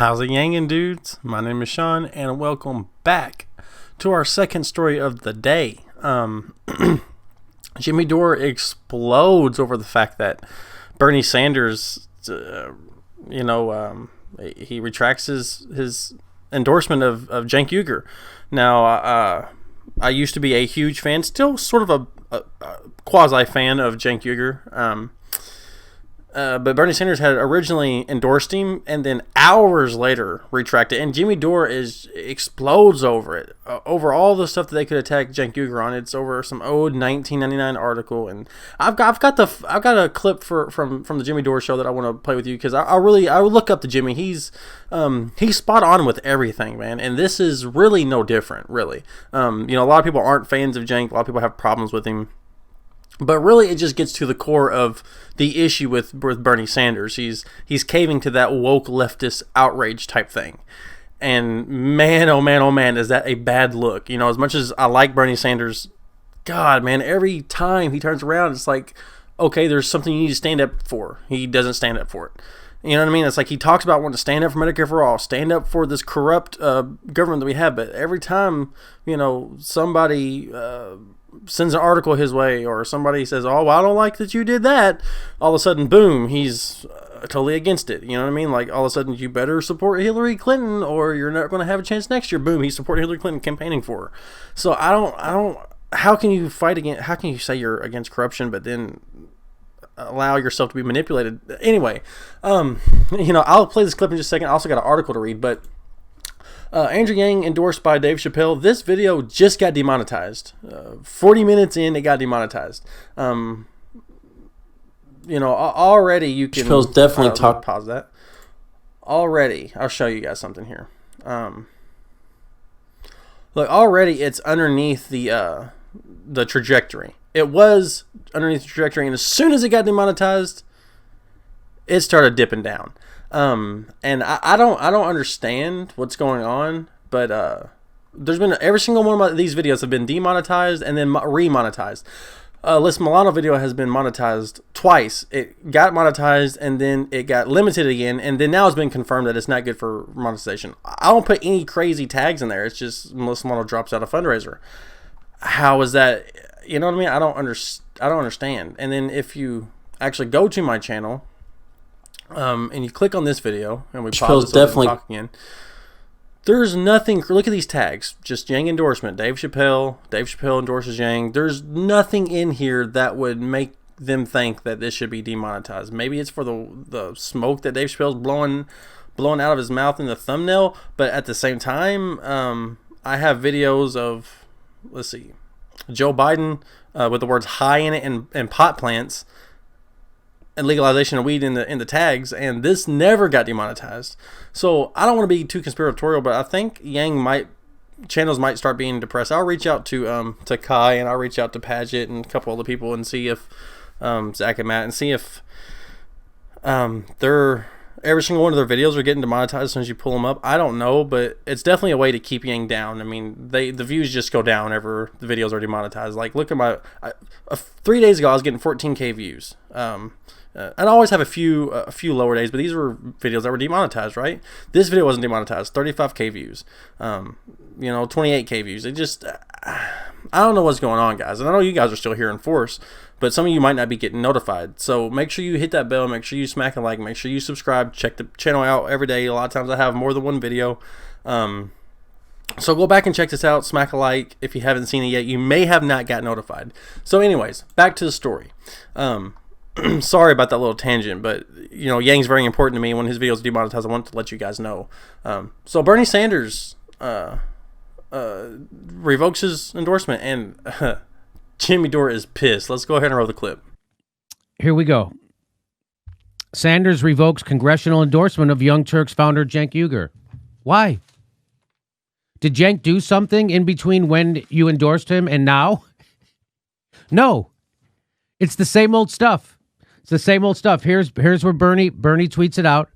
How's it yangin', dudes? My name is Sean, and welcome back to our second story of the day. Jimmy Dore explodes over the fact that Bernie Sanders, he retracts his endorsement of Cenk Uygur. Now, I used to be a huge fan, still sort of a quasi-fan of Cenk Uygur. But Bernie Sanders had originally endorsed him and then hours later retracted. And Jimmy Dore explodes over it, over all the stuff that they could attack Cenk Uygur on. It's over some old 1999 article, and I've got a clip from the Jimmy Dore show that I want to play with you because I would look up to Jimmy. He's spot on with everything, man. And this is really no different, really. A lot of people aren't fans of Cenk. A lot of people have problems with him. But really, it just gets to the core of the issue with Bernie Sanders. He's caving to that woke leftist outrage type thing. And man, oh man, is that a bad look. As much as I like Bernie Sanders, God, man, every time he turns around, it's like, okay, there's something you need to stand up for. He doesn't stand up for it. You know what I mean? It's like he talks about wanting to stand up for Medicare for all, stand up for this corrupt government that we have. But every time, somebody sends an article his way or somebody says, oh, well, I don't like that you did that, all of a sudden, boom, he's totally against it. You know what I mean? Like, all of a sudden, you better support Hillary Clinton or you're not going to have a chance next year. Boom, he's supporting Hillary Clinton, campaigning for her. So I don't, how can you fight against, how can you say you're against corruption, but then allow yourself to be manipulated? Anyway, I'll play this clip in just a second. I also got an article to read, but Andrew Yang endorsed by Dave Chappelle. This video just got demonetized. 40 minutes in, it got demonetized. Already you can... Chappelle's definitely pause that. Already, I'll show you guys something here. Look, already it's underneath the trajectory. It was underneath the trajectory, and as soon as it got demonetized, it started dipping down. And I don't understand what's going on, but there's been every single one of these videos have been demonetized and then remonetized. This Milano video has been monetized twice. It got monetized and then it got limited again, and then now it's been confirmed that it's not good for monetization. I don't put any crazy tags in there. It's just Melissa Milano drops out a fundraiser. How is that? You know what I mean? I don't understand. And then if you actually go to my channel, and you click on this video, and we pause this and talk again. There's nothing. Look at these tags. Just Yang endorsement. Dave Chappelle endorses Yang. There's nothing in here that would make them think that this should be demonetized. Maybe it's for the smoke that Dave Chappelle's blowing out of his mouth in the thumbnail. But at the same time, I have videos of, let's see, Joe Biden with the words "high" in it and pot plants, and legalization of weed in the tags, and this never got demonetized. So I don't want to be too conspiratorial, but I think channels might start being depressed. I'll reach out to Kai, and I'll reach out to Paget and a couple other people and see if Zach and Matt, and see if every single one of their videos are getting demonetized as soon as you pull them up. I don't know, but it's definitely a way to keep Yang down. I mean, the views just go down whenever the videos are demonetized. Like, look at 3 days ago, I was getting 14K views. And I always have a few lower days, but these were videos that were demonetized, right? This video wasn't demonetized. 35K views, 28K views. It just, I don't know what's going on, guys. And I know you guys are still here in force, but some of you might not be getting notified. So make sure you hit that bell. Make sure you smack a like. Make sure you subscribe. Check the channel out every day. A lot of times I have more than one video. So go back and check this out. Smack a like if you haven't seen it yet. You may have not got notified. So anyways, back to the story. Sorry about that little tangent, but Yang's very important to me. When his videos are demonetized, I want to let you guys know. So Bernie Sanders revokes his endorsement, and Jimmy Dore is pissed. Let's go ahead and roll the clip. Here we go. Sanders revokes congressional endorsement of Young Turks founder Cenk Uygur. Why? Did Cenk do something in between when you endorsed him and now? No. It's the same old stuff. It's the same old stuff. Here's where Bernie tweets it out.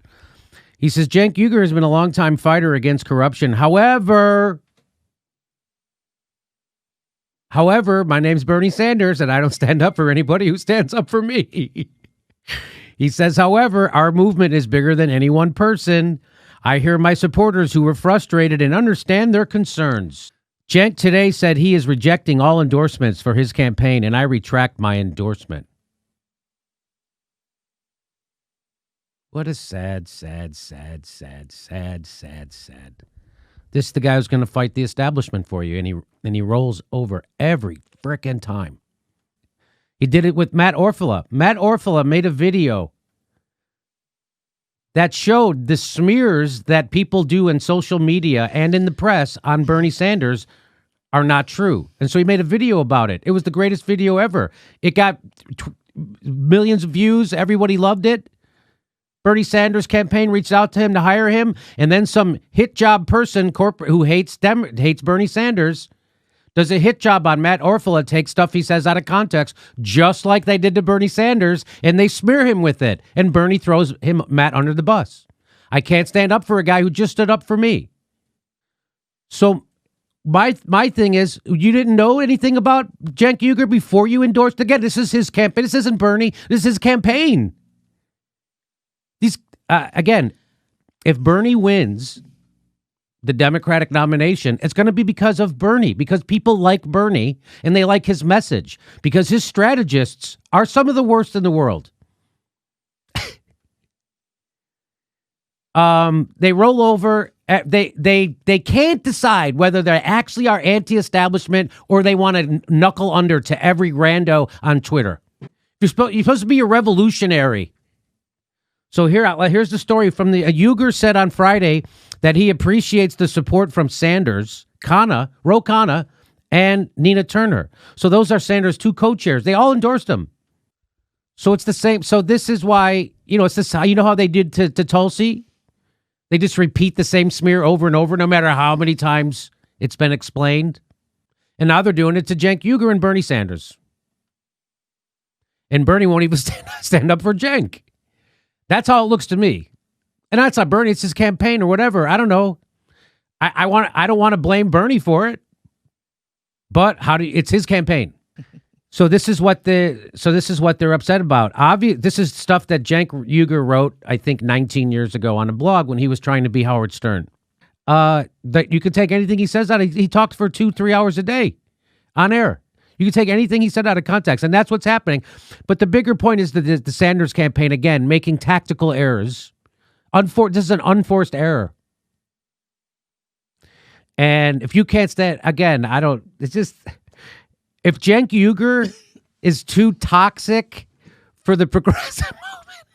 He says, Cenk Uygur has been a longtime fighter against corruption. However, my name's Bernie Sanders, and I don't stand up for anybody who stands up for me. He says, however, our movement is bigger than any one person. I hear my supporters who were frustrated and understand their concerns. Cenk today said he is rejecting all endorsements for his campaign, and I retract my endorsement. What a sad. This is the guy who's going to fight the establishment for you, and he rolls over every frickin' time. He did it with Matt Orfalea. Matt Orfalea made a video that showed the smears that people do in social media and in the press on Bernie Sanders are not true. And so he made a video about it. It was the greatest video ever. It got millions of views. Everybody loved it. Bernie Sanders' campaign reached out to him to hire him, and then some hit job person corporate who hates Bernie Sanders does a hit job on Matt Orfalea, takes stuff he says out of context, just like they did to Bernie Sanders, and they smear him with it. And Bernie throws Matt under the bus. I can't stand up for a guy who just stood up for me. So my thing is, you didn't know anything about Cenk Uygur before you endorsed. Again, this is his campaign. This isn't Bernie. This is his campaign. Again, if Bernie wins the Democratic nomination, it's going to be because of Bernie, because people like Bernie and they like his message, because his strategists are some of the worst in the world. They roll over. They can't decide whether they actually are anti-establishment or they want to knuckle under to every rando on Twitter. You're supposed to be a revolutionary. So here's the story from the Uygur said on Friday that he appreciates the support from Sanders, Ro Khanna, and Nina Turner. So those are Sanders' two co-chairs. They all endorsed him. So it's the same. So this is why, it's this, how they did to Tulsi? They just repeat the same smear over and over, no matter how many times it's been explained. And now they're doing it to Cenk Uygur and Bernie Sanders. And Bernie won't even stand up for Cenk. That's how it looks to me. And that's not Bernie, it's his campaign or whatever. I don't know. I don't want to blame Bernie for it. But it's his campaign. So this is what they're upset about. This is stuff that Cenk Uygur wrote, I think 19 years ago on a blog when he was trying to be Howard Stern. That you can take anything he says out. He talked for 2-3 hours a day on air. You can take anything he said out of context, and that's what's happening. But the bigger point is that the Sanders campaign, again, making tactical errors. This is an unforced error. And if you can't stand, again, it's just, if Cenk Uygur is too toxic for the progressive movement,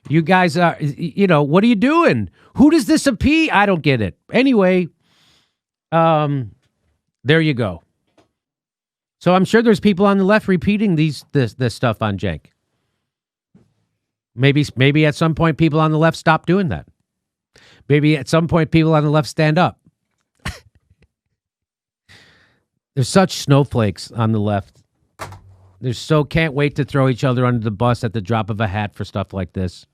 you guys are, what are you doing? Who does this appeal? I don't get it. Anyway, there you go. So I'm sure there's people on the left repeating this stuff on Cenk. Maybe at some point people on the left stop doing that. Maybe at some point people on the left stand up. There's such snowflakes on the left. Can't wait to throw each other under the bus at the drop of a hat for stuff like this.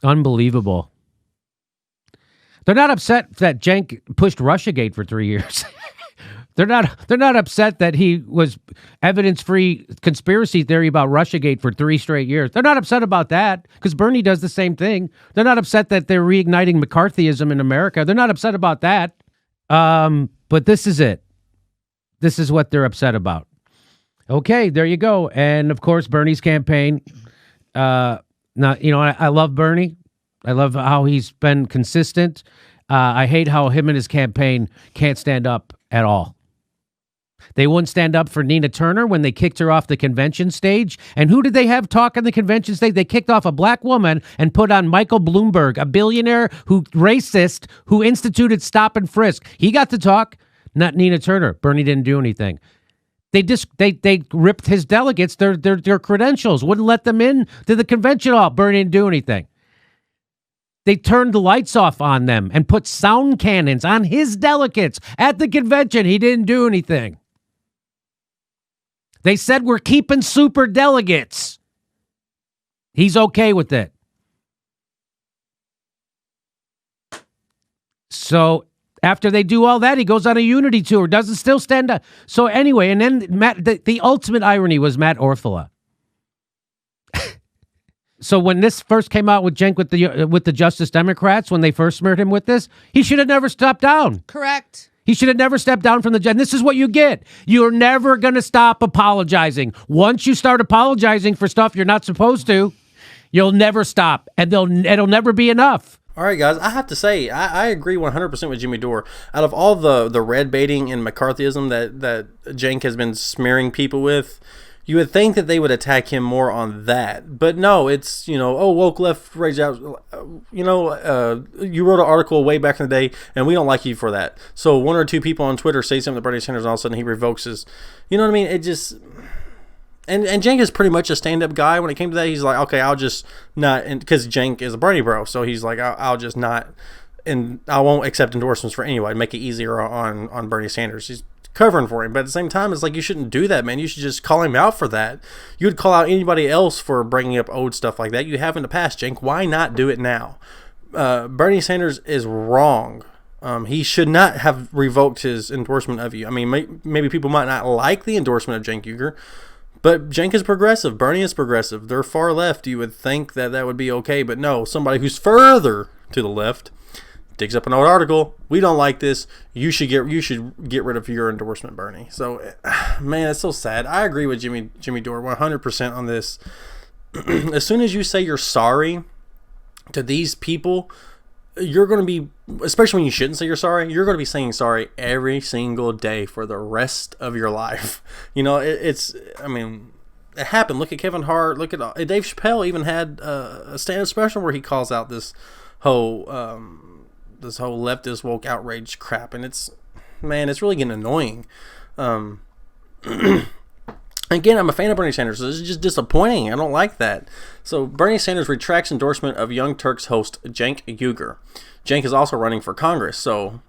Unbelievable. They're not upset that Cenk pushed Russiagate for 3 years. They're not upset that he was evidence-free conspiracy theory about Russiagate for 3 straight years. They're not upset about that because Bernie does the same thing. They're not upset that they're reigniting McCarthyism in America. They're not upset about that. But this is it. This is what they're upset about. Okay, there you go. And of course, Bernie's campaign. I love Bernie. I love how he's been consistent. I hate how him and his campaign can't stand up at all. They wouldn't stand up for Nina Turner when they kicked her off the convention stage. And who did they have talk on the convention stage? They kicked off a black woman and put on Michael Bloomberg, a billionaire racist who instituted stop and frisk. He got to talk, not Nina Turner. Bernie didn't do anything. They ripped his delegates, their credentials, wouldn't let them in to the convention hall. Bernie didn't do anything. They turned the lights off on them and put sound cannons on his delegates at the convention. He didn't do anything. They said, we're keeping super delegates. He's okay with it. So after they do all that, he goes on a unity tour, doesn't still stand up. So anyway, and then the ultimate irony was Matt Orfalea. So when this first came out with Cenk with the Justice Democrats, when they first smeared him with this, he should have never stepped down. Correct. He should have never stepped down from the judge. And this is what you get. You're never going to stop apologizing. Once you start apologizing for stuff you're not supposed to, you'll never stop, and it'll never be enough. All right, guys, I have to say, I agree 100% with Jimmy Dore. Out of all the red baiting and McCarthyism that Cenk has been smearing people with, you would think that they would attack him more on that. But no, it's, woke left rage out. You wrote an article way back in the day, and we don't like you for that. So one or two people on Twitter say something to Bernie Sanders, and all of a sudden he revokes his. You know what I mean? It just. And Cenk is pretty much a stand-up guy. When it came to that, he's like, okay, I'll just not, because Cenk is a Bernie bro, so he's like, I'll just not, and I won't accept endorsements for anyone. Make it easier on Bernie Sanders. He's covering for him, but at the same time, it's like, you shouldn't do that, man. You should just call him out for that. You would call out anybody else for bringing up old stuff like that. You have in the past, Cenk. Why not do it now? Bernie Sanders is wrong. He should not have revoked his endorsement of you. I mean, maybe people might not like the endorsement of Cenk Uygur, but Cenk is progressive. Bernie is progressive. They're far left. You would think that would be okay, but no. Somebody who's further to the left digs up an old article. We don't like this. You should get rid of your endorsement, Bernie. So, man, it's so sad. I agree with Jimmy Dore 100% on this. As soon as you say you're sorry to these people, you're going to be, especially when you shouldn't say you're sorry, you're going to be saying sorry every single day for the rest of your life. I mean, it happened. Look at Kevin Hart. Look at Dave Chappelle even had a stand-up special where he calls out this whole leftist woke outrage crap, and it's really getting annoying. Again, I'm a fan of Bernie Sanders, so this is just disappointing. I don't like that. So Bernie Sanders retracts endorsement of Young Turks host Cenk Uygur. Cenk is also running for Congress, so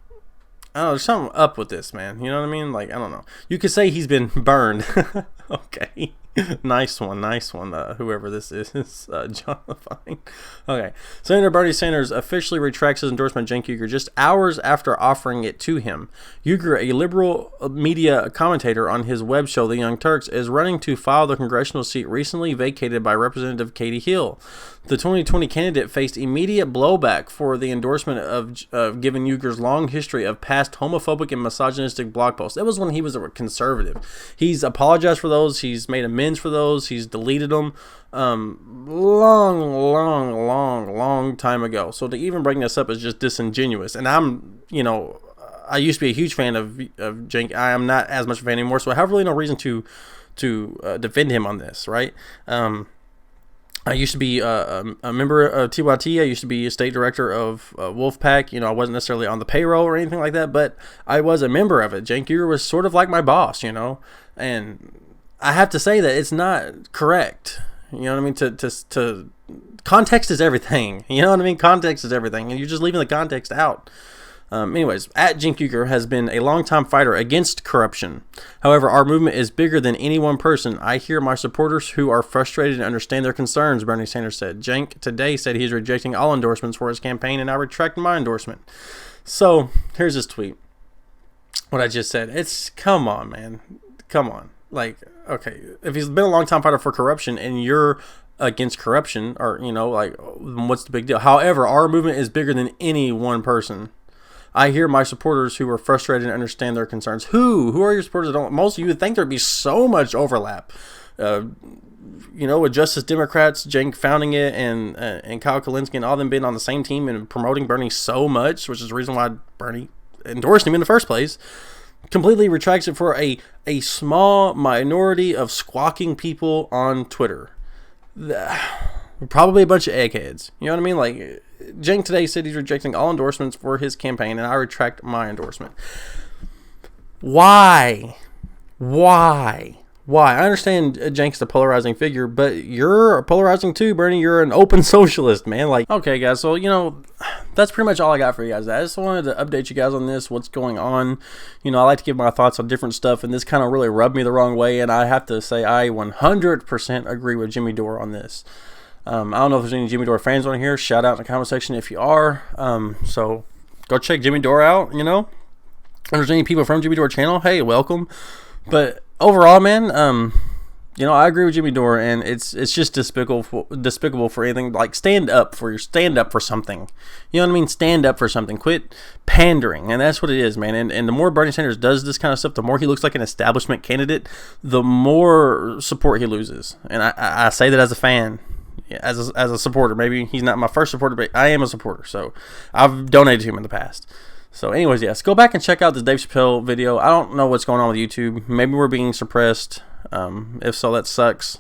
I don't know, there's something up with this, man. You know what I mean? Like, I don't know. You could say he's been burned. Okay. Nice one. Whoever this is, John Levine. Okay. Senator Bernie Sanders officially retracts his endorsement of Cenk Uygur just hours after offering it to him. Uygur, a liberal media commentator on his web show, The Young Turks, is running to file the congressional seat recently vacated by Representative Katie Hill. The 2020 candidate faced immediate blowback for the endorsement of given Uygur's long history of past homophobic and misogynistic blog posts. That was when he was a conservative. He's apologized for those. He's made amends for those. He's deleted them long time ago. So to even bring this up is just disingenuous. And I used to be a huge fan of Cenk. I am not as much of a fan anymore, so I have really no reason to defend him on this, right? I used to be a member of TYT. I used to be a state director of Wolfpack. I wasn't necessarily on the payroll or anything like that, but I was a member of it. Cenk Uygur was sort of like my boss, and I have to say that it's not correct. You know what I mean? To context is everything. You know what I mean? Context is everything, and you're just leaving the context out. Anyways, Cenk Uygur has been a longtime fighter against corruption. However, our movement is bigger than any one person. I hear my supporters who are frustrated and understand their concerns, Bernie Sanders said. Cenk today said he's rejecting all endorsements for his campaign, and I retract my endorsement. So, here's his tweet. What I just said. Come on, man. Come on. Like, okay, if he's been a long time fighter for corruption and you're against corruption, or, what's the big deal? However, our movement is bigger than any one person. I hear my supporters who are frustrated and understand their concerns. Who are your supporters? Most of you would think there'd be so much overlap. With Justice Democrats, Cenk founding it, and Kyle Kalinske and all them being on the same team and promoting Bernie so much, which is the reason why Bernie endorsed him in the first place. Completely retracts it for a small minority of squawking people on Twitter. Probably a bunch of eggheads. You know what I mean? Like, Cenk today said he's rejecting all endorsements for his campaign, and I retract my endorsement. Why? I understand Cenk's the polarizing figure, but you're polarizing too, Bernie. You're an open socialist, man. Like, okay, guys, so, that's pretty much all I got for you guys. I just wanted to update you guys on this, what's going on. I like to give my thoughts on different stuff, and this kind of really rubbed me the wrong way, and I have to say I 100% agree with Jimmy Dore on this. I don't know if there's any Jimmy Dore fans on here. Shout out in the comment section if you are. So go check Jimmy Dore out, If there's any people from Jimmy Dore channel, hey, welcome. But overall, man, You know, I agree with Jimmy Dore, and it's just despicable for anything. Like, stand up for something. You know what I mean? Stand up for something. Quit pandering, and that's what it is, man. And the more Bernie Sanders does this kind of stuff, the more he looks like an establishment candidate, the more support he loses. And I say that as a fan, as a supporter. Maybe he's not my first supporter, but I am a supporter. So I've donated to him in the past. So anyways, yes, go back and check out this Dave Chappelle video. I don't know what's going on with YouTube. Maybe we're being suppressed. If so, that sucks.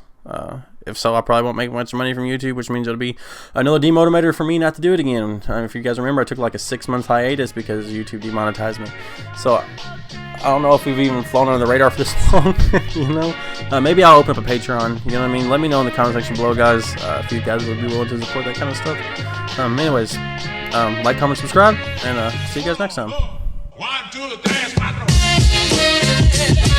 If so, I probably won't make much money from YouTube, which means it'll be another demotivator for me not to do it again. If you guys remember, I took like a 6-month hiatus because YouTube demonetized me. So I don't know if we've even flown under the radar for this long. You know, maybe I'll open up a Patreon. You know what I mean? Let me know in the comment section below, guys, if you guys would be willing to support that kind of stuff. Anyways, like, comment, subscribe, and see you guys next time. 1, 2, 3, 4.